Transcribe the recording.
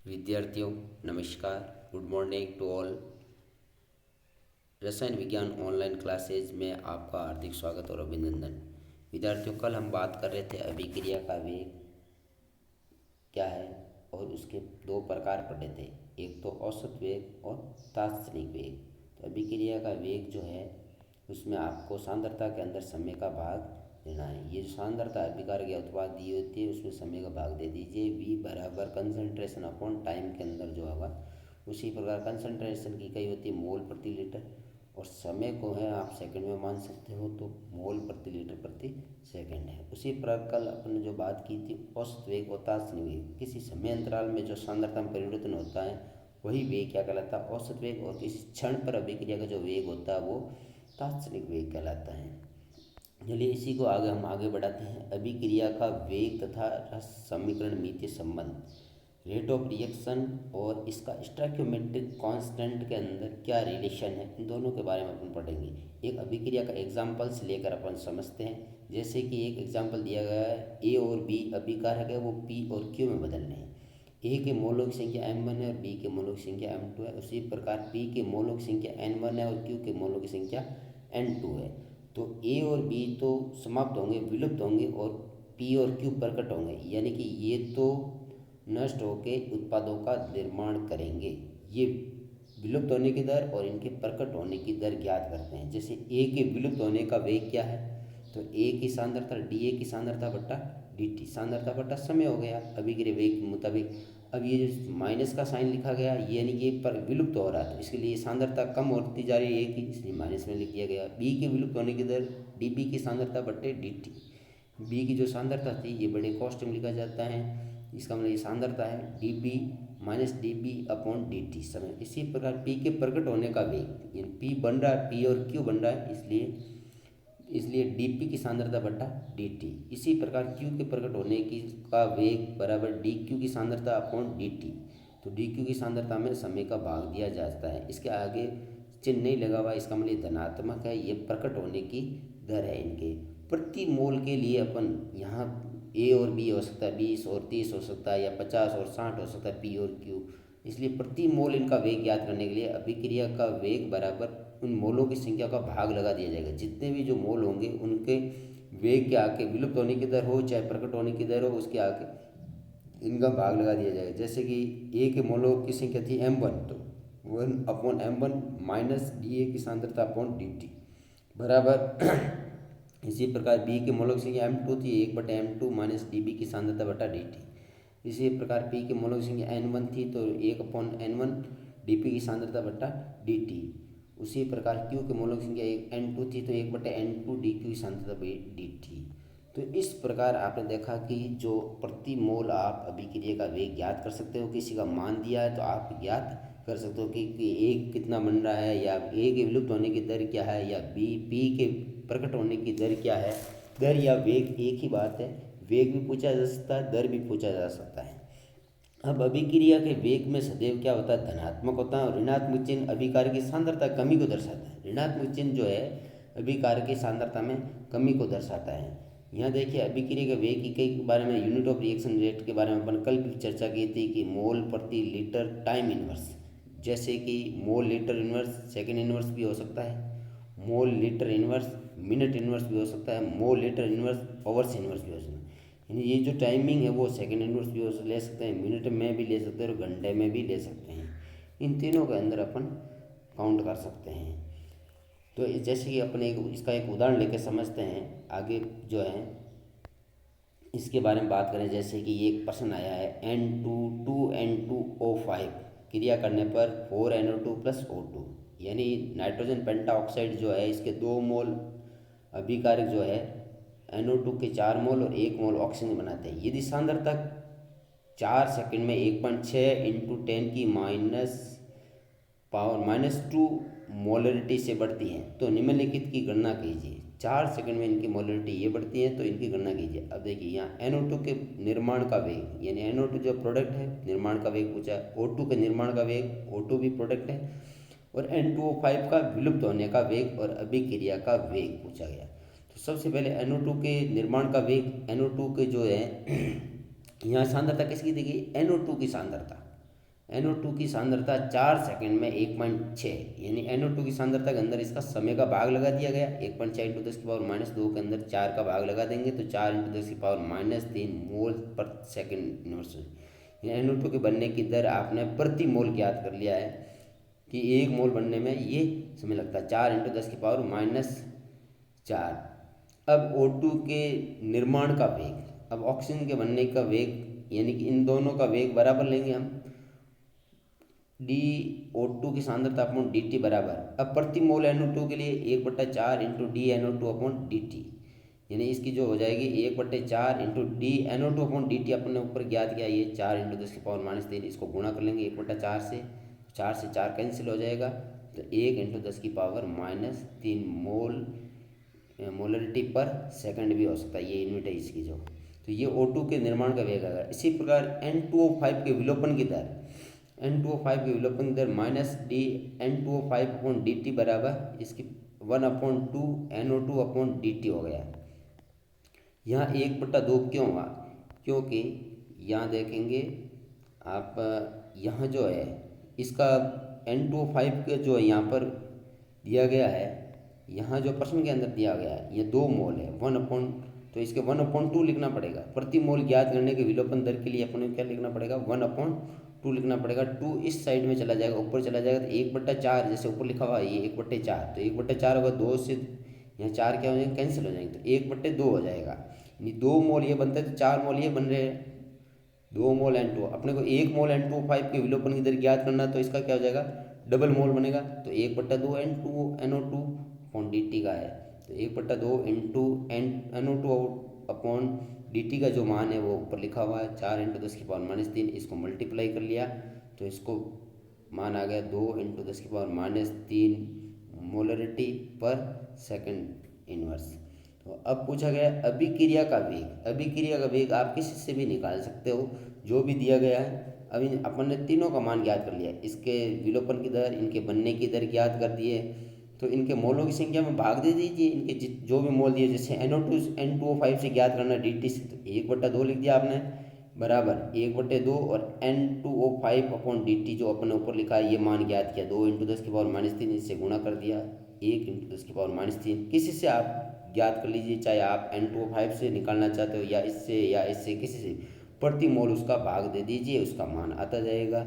विद्यार्थियों नमस्कार। Good morning to all. रसायन विज्ञान ऑनलाइन क्लासेज में आपका हार्दिक स्वागत और अभिनंदन। विद्यार्थियों, कल हम बात कर रहे थे अभिक्रिया का वेग क्या है और उसके दो प्रकार पढ़े थे, एक तो औसत वेग और तात्क्षणिक वेग। तो अभिक्रिया का वेग जो है उसमें आपको सांद्रता के अंदर समय का भाग देना है। ये जो सांद्रता अभिकार या उत्पाद दी होती है उसमें समय का भाग दे दीजिए। v बराबर कंसंट्रेशन अपॉन टाइम के अंदर जो होगा उसी प्रकार कंसंट्रेशन की इकाई होती है मोल प्रति लीटर और समय को है आप सेकंड में मान सकते हो, तो मोल प्रति लीटर प्रति सेकंड है। उसी प्रकार कल अपन ने जो बात की थी औसत वेग और तात्क्षणिक वेग, किसी समय अंतराल में जो सांद्रता में परिवर्तन होता है वही वेग क्या कहलाता है, औसत वेग। और किसी क्षण पर अभिक्रिया का जो वेग होता है वो तात्क्षणिक वेग कहलाता है। चलिए इसी को हम आगे बढ़ाते हैं। अभिक्रिया का वेग तथा रस समीकरण मितीय संबंध, रेट ऑफ रिएक्शन और इसका स्टोइकियोमेट्रिक कांस्टेंट के अंदर क्या रिलेशन है, इन दोनों के बारे में अपन पढ़ेंगे। एक अभिक्रिया का एग्जाम्पल्स लेकर अपन समझते हैं। जैसे कि एक एग्जाम्पल दिया गया है, ए और बी अभिकारक है वो पी और क्यू में बदलने हैं। ए के मोलों की संख्या m1 है और बी के मोलों की संख्या m2 है। उसी प्रकार पी के मोलों की संख्या n1 है और क्यू के मोलों की संख्या n2 है। तो ए और बी तो समाप्त होंगे, विलुप्त होंगे और पी और क्यू प्रकट होंगे, यानी कि ये तो नष्ट होकर उत्पादों का निर्माण करेंगे। ये विलुप्त होने की दर और इनके प्रकट होने की दर ज्ञात करते हैं। जैसे ए के विलुप्त होने का वेग क्या है, तो ए की सांद्रता डी ए की सांद्रता बट्टा डी टी, सांद्रता बट्टा समय हो गया अभिक्रिया वेग के मुताबिक। अब ये जो माइनस का साइन लिखा गया यानी कि पर विलुप्त हो रहा है, तो इसके लिए सांद्रता कम होती जा रही है ए की, इसलिए माइनस में लिख दिया गया। बी के विलुप्त होने की दर डी बी की सांद्रता बट्टे डी टी, बी की जो सांद्रता थी ये बड़े कॉस्ट में लिखा जाता है, इसका मतलब ये सांद्रता है d B minus d B upon d t समय। इसी प्रकार पी के प्रकट होने का वेग, यानी पी बन रहा है, पी और क्यू बन रहा है, इसलिए डी पी की सांद्रता बटा डी टी। इसी प्रकार क्यू के प्रकट होने की का वेग बराबर डी क्यू की सांद्रता अपॉन डी टी। तो डी क्यू की सांद्रता में समय का भाग दिया जाता है, इसके आगे चिन्ह नहीं लगा हुआ, इसका मतलब धनात्मक है, ये प्रकट होने की दर है इनके। प्रति मोल के लिए अपन यहाँ ए और बी हो सकता है 20 और 30 हो सकता है, या 50 और 60 हो सकता है पी और क्यू। इसलिए प्रति मोल इनका वेग ज्ञात करने के लिए अभिक्रिया का वेग बराबर उन मोलों की संख्या का भाग लगा दिया जाएगा। जितने भी जो मोल होंगे उनके वेग के आगे विलुप्त होने की दर हो चाहे प्रकट होने की दर हो, उसके आगे इनका भाग लगा दिया जाएगा। जैसे कि ए के मोलों की संख्या थी m1, तो 1/m1 माइनस डी ए की सांद्रता अपॉन डी टी बराबर इसी प्रकार बी के मोलों की संख्या m2 थी, 1/m2 माइनस डी बी की सांद्रता बटा डी टी। इसी प्रकार पी के मोलों की संख्या n1 थी, तो 1/n1 डी पी की सांद्रता बटा डी टी। उसी प्रकार क्यू के मोलों की संख्या n2 थी, तो 1/n2 डी क्यू की सांद्रता डी टी। तो इस प्रकार आपने देखा कि जो प्रति मोल आप अभिक्रिया का वेग ज्ञात कर सकते हो, किसी का मान दिया है तो आप ज्ञात कर सकते हो कि ए कितना बन रहा है, या ए के विलुप्त होने की दर क्या है, या बी पी के प्रकट होने की दर क्या है। दर या वेग एक ही बात है, वेग भी पूछा जा सकता है, दर भी पूछा जा सकता है। अब अभिक्रिया के वेग में सदैव क्या होता है, धनात्मक होता है, और ऋणात्मक चिन्ह अभिकार की सांद्रता कमी को दर्शाता है। ऋणात्मक चिन्ह जो है अभिकार की सांद्रता में कमी को दर्शाता है। यहाँ देखिए अभिक्रिया के वेग की कई बारे में यूनिट ऑफ रिएक्शन रेट के बारे में अपन कल भी चर्चा की थी कि मोल प्रति लीटर टाइम इनवर्स, जैसे कि mole litre inverse second inverse भी हो सकता है, mole litre inverse minute inverse भी हो सकता है, mole litre inverse hours inverse भी हो सकता है। यानी ये जो टाइमिंग है वो सेकेंड इनवर्स भी ले सकते हैं, मिनट में भी ले सकते हैं और घंटे में भी ले सकते हैं। इन तीनों के अंदर अपन काउंट कर सकते हैं। तो जैसे कि अपन इसका एक उदाहरण लेकर समझते हैं आगे जो है इसके बारे में बात करें। जैसे कि एक प्रश्न आया है N2 क्रिया करने पर 4NO2 प्लस O2, यानी नाइट्रोजन पेंटाऑक्साइड जो है इसके 2 मोल अभिकारक जो है NO2 के 4 मोल और 1 मोल ऑक्सीजन बनाते हैं। यदि सांद्रता 4 सेकंड में 1.6 इंटू 10 की -2 मोलरिटी से बढ़ती है तो निम्नलिखित की गणना कीजिए। 4 सेकंड में इनकी मोलरिटी ये बढ़ती है तो इनकी गणना कीजिए। अब देखिए यहाँ NO2 के निर्माण का वेग, यानी NO2 जो प्रोडक्ट है निर्माण का वेग पूछा है, O2 के निर्माण का वेग, O2 भी प्रोडक्ट है, और N2O5 का विलुप्त होने का वेग और अभिक्रिया का वेग पूछा गया। तो सबसे पहले NO2 के निर्माण का वेग, NO2 के जो है यहाँ सांद्रता किसकी दी गई, NO2 की सांद्रता, NO2 की सांद्रता 4 सेकंड में 1.6, यानी NO2 की सांद्रता के अंदर इसका समय का भाग लगा दिया गया। 1.6 इंटू 10⁻², के अंदर 4 का भाग लगा देंगे तो 4 इंटू 10⁻³ मोल पर सेकंड इनवर्स। NO2 के बनने की दर आपने प्रति मोल ज्ञात कर लिया है कि 1 मोल बनने में ये समय लगता है 4 इंटू 10⁻⁴। अब O2 के निर्माण का वेग, अब ऑक्सीजन के बनने का वेग, यानी कि इन दोनों का वेग बराबर लेंगे हम, DO2 की सांद्रता अपॉन dt बराबर, अब प्रति मोल NO2 के लिए 1/4 इंटू DNO2 अपॉन dt, यानी इसकी जो हो जाएगी 1/4 इंटू DNO2 अपॉन dt अपन ने ऊपर ज्ञात किया, ये 4 इंटू 10⁻³ इसको गुणा कर लेंगे 1/4 से, 4 से 4 कैंसिल हो जाएगा तो 1 इंटू 10⁻³ मोल मोलरिटी पर सेकंड भी हो सकता है, ये यूनिट है इसकी जो। तो ये O2 के निर्माण का वेग आएगा। इसी प्रकार N2O5 के विलोपन की दर, N2O5 के विलोपन की दर minus d N2O5 upon dt बराबर इसकी 1/2 NO2 अपॉन dt हो गया। यहाँ 1/2 क्यों हुआ? क्योंकि यहाँ देखेंगे आप, यहाँ जो है इसका N2O5 के जो यहाँ पर दिया गया है, यहाँ जो प्रश्न के अंदर दिया गया है ये 2 मोल है, 1/, तो इसके 1/2 लिखना पड़ेगा। प्रति मोल ज्ञात करने के विलोपन दर के लिए अपन को क्या लिखना पड़ेगा? 1/2 लिखना पड़ेगा। 2 इस साइड में चला जाएगा, ऊपर चला जाएगा तो 1/4, जैसे ऊपर लिखा हुआ है ये 1/4, तो 1/4 होगा, 2 से यहाँ 4 क्या हो जाएंगे? कैंसिल हो जाएंगे, तो 1/2 हो जाएगा। यानी 2 मोल ये बनता है तो 4 मोल ये बन रहे हैं, 2 मोल N2। अपने को 1 मोल N2O5 के विलोपन की दर ज्ञात करना, तो इसका क्या हो जाएगा? डबल मोल बनेगा, तो 1/2 NO2 अपॉन dt का है, तो 1/2 इंटू NO2 अपॉन dt का जो मान है वो ऊपर लिखा हुआ है 4 इंटू 10⁻³ इसको मल्टीप्लाई कर लिया तो इसको मान आ गया 2 इंटू 10⁻³ मोलरिटी पर सेकंड इनवर्स। तो अब पूछा गया अभिक्रिया का वेग। अभिक्रिया का वेग आप किसी से भी निकाल सकते हो, जो भी दिया गया है। अभी अपन ने तीनों का मान ज्ञात कर लिया, इसके विलोपन की दर, इनके बनने की दर ज्ञात कर दिए, तो इनके मोलों की संख्या में भाग दे दीजिए, इनके जो भी मोल दिए, जैसे NO2 N2O5 से ज्ञात करना dt से, तो 1/2 लिख दिया आपने बराबर 1/2 और N2O5 अपॉन dt जो अपन ने ऊपर लिखा है ये मान ज्ञात किया, 2 इंटू 10⁻³ इससे गुणा कर दिया 1 इंटू 10⁻³। किसी से आप ज्ञात कर लीजिए, चाहे आप N2O5 से निकालना चाहते हो या इससे किसी से, प्रति मोल उसका भाग दे दीजिए, उसका मान आता जाएगा।